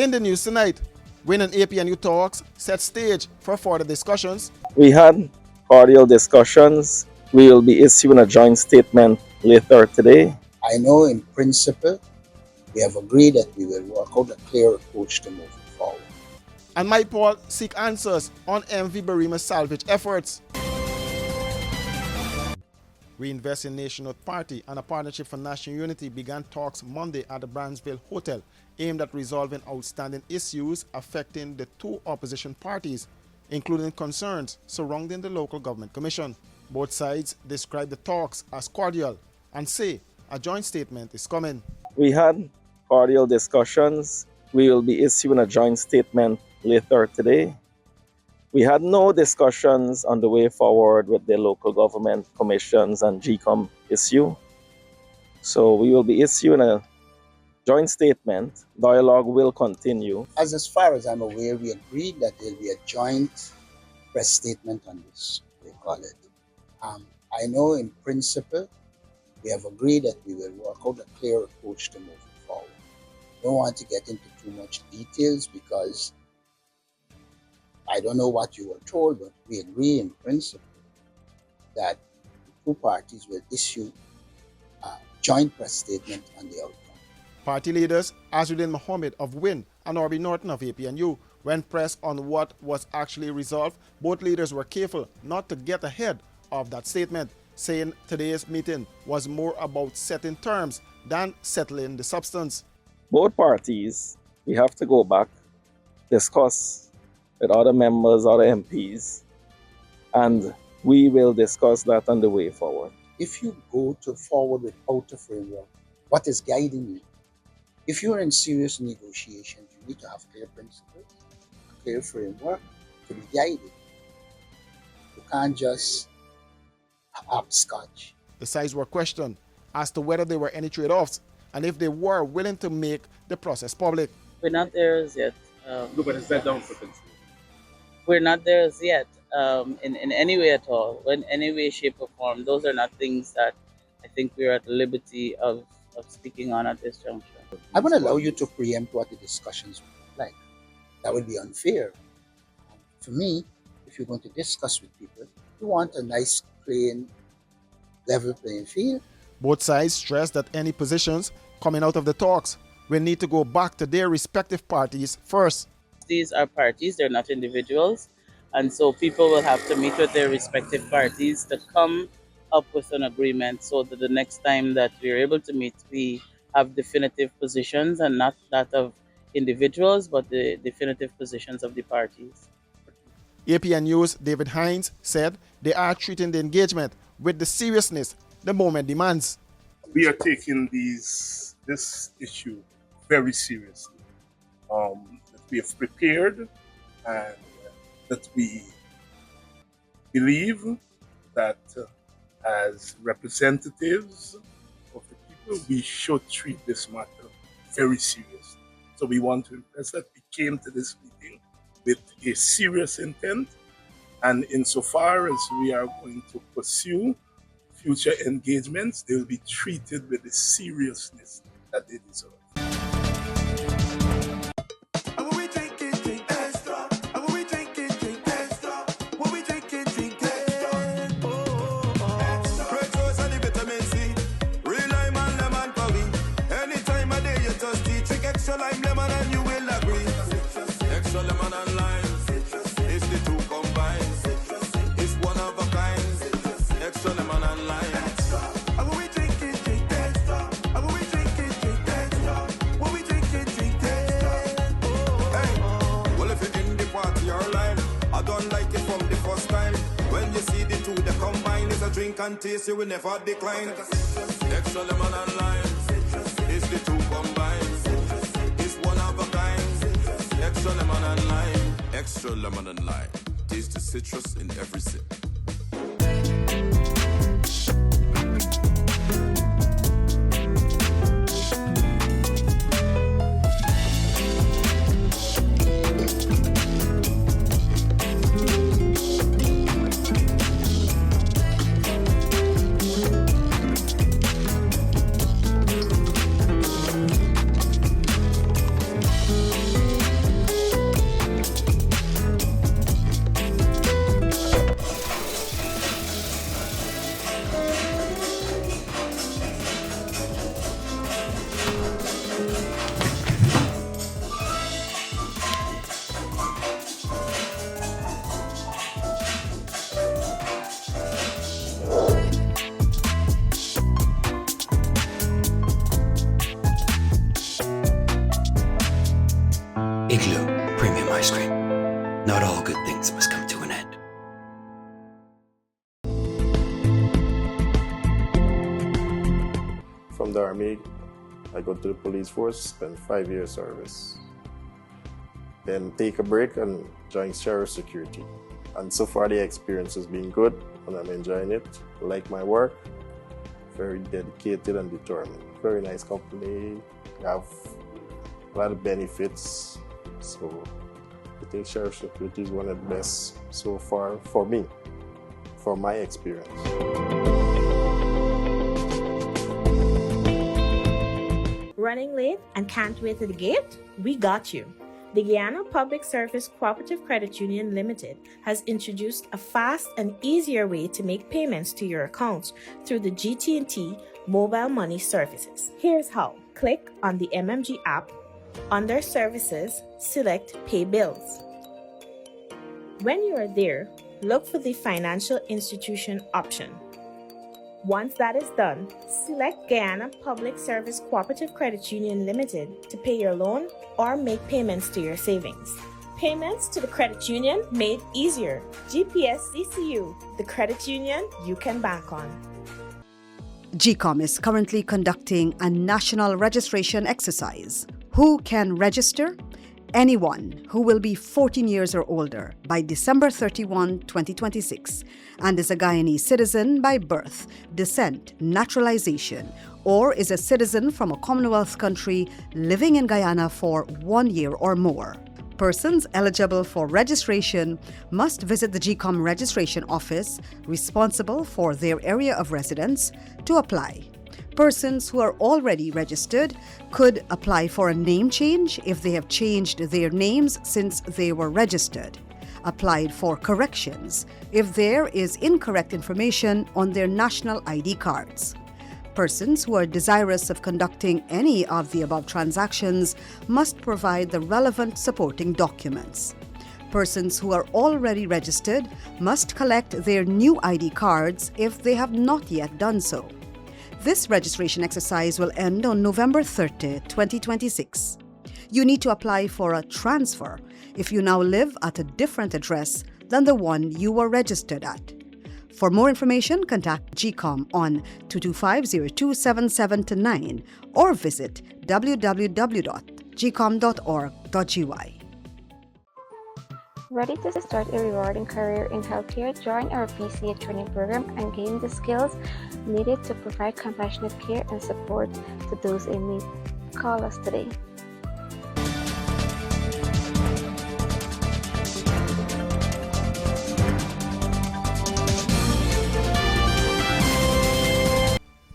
In the news tonight, WIN and APNU talks set stage for further discussions. We had cordial discussions. We will be issuing a joint statement later today. I know in principle we have agreed that we will work out a clear approach to moving forward. And Mike Paul seek answers on MV Barima's salvage efforts. Reinvesting Nation Party and a Partnership for National Unity began talks Monday at the Bransville Hotel aimed at resolving outstanding issues affecting the two opposition parties, including concerns surrounding the local government commission. Both sides describe the talks as cordial and say a joint statement is coming. We had cordial discussions. We will be issuing a joint statement later today. We had no discussions on the way forward with the local government commissions and GCOM issue. So we will be issuing a joint statement. Dialogue will continue. As far as I'm aware, we agreed that there will be a joint press statement on this, we call it. I know in principle we have agreed that we will work out a clear approach to moving forward. I don't want to get into too much details because I don't know what you were told, but we agree in principle that the two parties will issue a joint press statement on the outcome. Party leaders Azruddin Mohammed of WIN and Orby Norton of APNU, when pressed on what was actually resolved, both leaders were careful not to get ahead of that statement, saying today's meeting was more about setting terms than settling the substance. Both parties, we have to go back, discuss with other members, other MPs, and we will discuss that on the way forward. If you go forward without a framework, what is guiding you? If you're in serious negotiations, you need to have clear principles, a clear framework to be guided. You can't just hopscotch. The sides were questioned as to whether there were any trade-offs and if they were willing to make the process public. We're not there as yet. No, but is that down for consideration? We're not there as yet in any way at all, in any way, shape, or form. Those are not things that I think we're at liberty of speaking on at this juncture. I won't allow you to preempt what the discussions will be like. That would be unfair. For me, if you're going to discuss with people, you want a nice, plain, level playing field. Both sides stressed that any positions coming out of the talks will need to go back to their respective parties first. These are parties, they're not individuals. And so people will have to meet with their respective parties to come up with an agreement so that the next time that we're able to meet, we have definitive positions and not that of individuals, but the definitive positions of the parties. APNU's David Hines said they are treating the engagement with the seriousness the moment demands. We are taking this issue very seriously. That we have prepared and that we believe that as representatives of the people, we should treat this matter very seriously. So we want to impress that we came to this meeting with a serious intent, and insofar as we are going to pursue future engagements, they will be treated with the seriousness that they deserve. Drink and taste, you will never decline. Extra lemon and lime. It's the two combined. It's one of a kind. Extra lemon and lime. Extra lemon and lime. Taste the citrus in every sip. ice cream. Not all good things must come to an end. From the Army, I go to the police force, spend 5 years service. Then take a break and join Sheriff Security. And so far the experience has been good and I'm enjoying it. I like my work, very dedicated and determined. Very nice company, have a lot of benefits. So I think Sheriff Security is one of the best so far for me, for my experience. Running late and can't wait at the gate? We got you. The Guyana Public Service Cooperative Credit Union Limited has introduced a fast and easier way to make payments to your accounts through the GT&T mobile money services. Here's how. Click on the MMG app. Under Services, select Pay Bills. When you are there, look for the Financial Institution option. Once that is done, select Guyana Public Service Cooperative Credit Union Limited to pay your loan or make payments to your savings. Payments to the credit union made easier. GPSCCU, the credit union you can bank on. GCOM is currently conducting a national registration exercise. Who can register? Anyone who will be 14 years or older by December 31, 2026 and is a Guyanese citizen by birth, descent, naturalization, or is a citizen from a Commonwealth country living in Guyana for 1 year or more. Persons eligible for registration must visit the GCOM registration office responsible for their area of residence to apply. Persons who are already registered could apply for a name change if they have changed their names since they were registered. Applied for corrections if there is incorrect information on their national ID cards. Persons who are desirous of conducting any of the above transactions must provide the relevant supporting documents. Persons who are already registered must collect their new ID cards if they have not yet done so. This registration exercise will end on November 30, 2026. You need to apply for a transfer if you now live at a different address than the one you were registered at. For more information, contact GCOM on 225-0277-9 or visit www.gcom.org.gy. Ready to start a rewarding career in healthcare? Join our PCA training program and gain the skills needed to provide compassionate care and support to those in need. Call us today.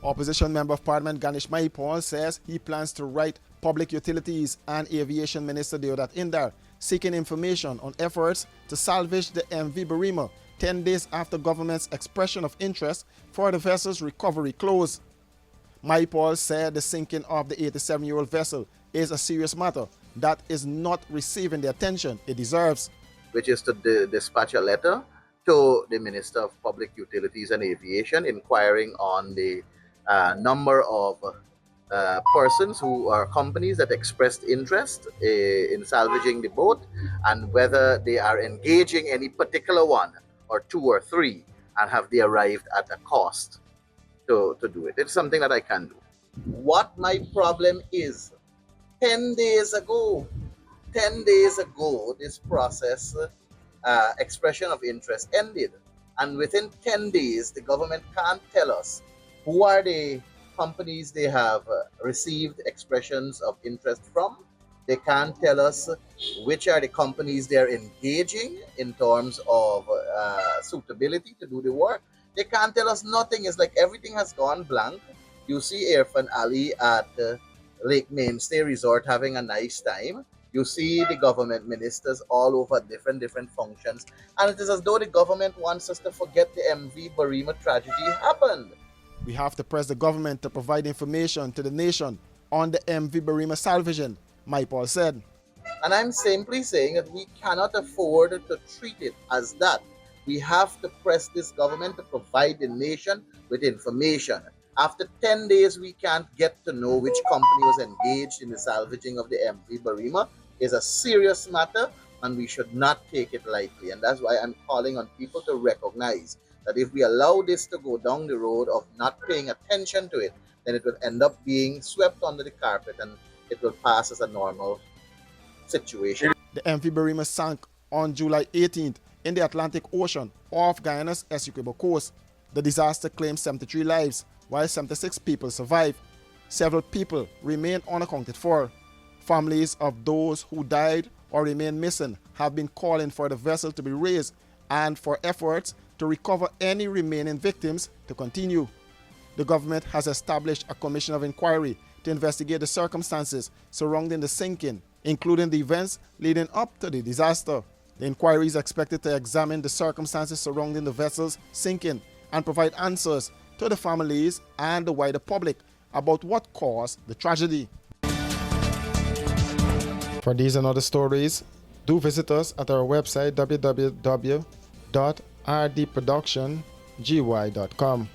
Opposition Member of Parliament Ganesh Mahipal says he plans to write Public Utilities and Aviation Minister Deodat Indar seeking information on efforts to salvage the MV Barima 10 days after government's expression of interest for the vessel's recovery close. Mahipal said the sinking of the 87-year-old vessel is a serious matter that is not receiving the attention it deserves. Which is to dispatch a letter to the Minister of Public Utilities and Aviation inquiring on the number of persons who are companies that expressed interest in salvaging the boat and whether they are engaging any particular one or two or three and have they arrived at a cost to do it. It's something that I can do. What my problem is, 10 days ago, this process, expression of interest ended. And within 10 days, the government can't tell us who are the companies they have received expressions of interest from. They can't tell us which are the companies they're engaging in terms of suitability to do the work. They can't tell us nothing. It's like everything has gone blank. You see Irfan Ali at Lake Mainstay Resort having a nice time. You see the government ministers all over different functions. And it is as though the government wants us to forget the MV Barima tragedy happened. We have to press the government to provide information to the nation on the MV Barima salvaging, Mahipal said. And I'm simply saying that we cannot afford to treat it as that. We have to press this government to provide the nation with information. After 10 days, we can't get to know which company was engaged in the salvaging of the MV Barima. It's a serious matter, and we should not take it lightly. And that's why I'm calling on people to recognize that if we allow this to go down the road of not paying attention to it, then it will end up being swept under the carpet and it will pass as a normal situation. The MV Berima sank on July 18th in the Atlantic Ocean off Guyana's Essequibo coast. The disaster claimed 73 lives, while 76 people survived. Several people remain unaccounted for. Families of those who died or remain missing have been calling for the vessel to be raised and for efforts to recover any remaining victims to continue. The government has established a commission of inquiry to investigate the circumstances surrounding the sinking, including the events leading up to the disaster. The inquiry is expected to examine the circumstances surrounding the vessel's sinking and provide answers to the families and the wider public about what caused the tragedy. For these and other stories, do visit us at our website www.rdproductiongy.com.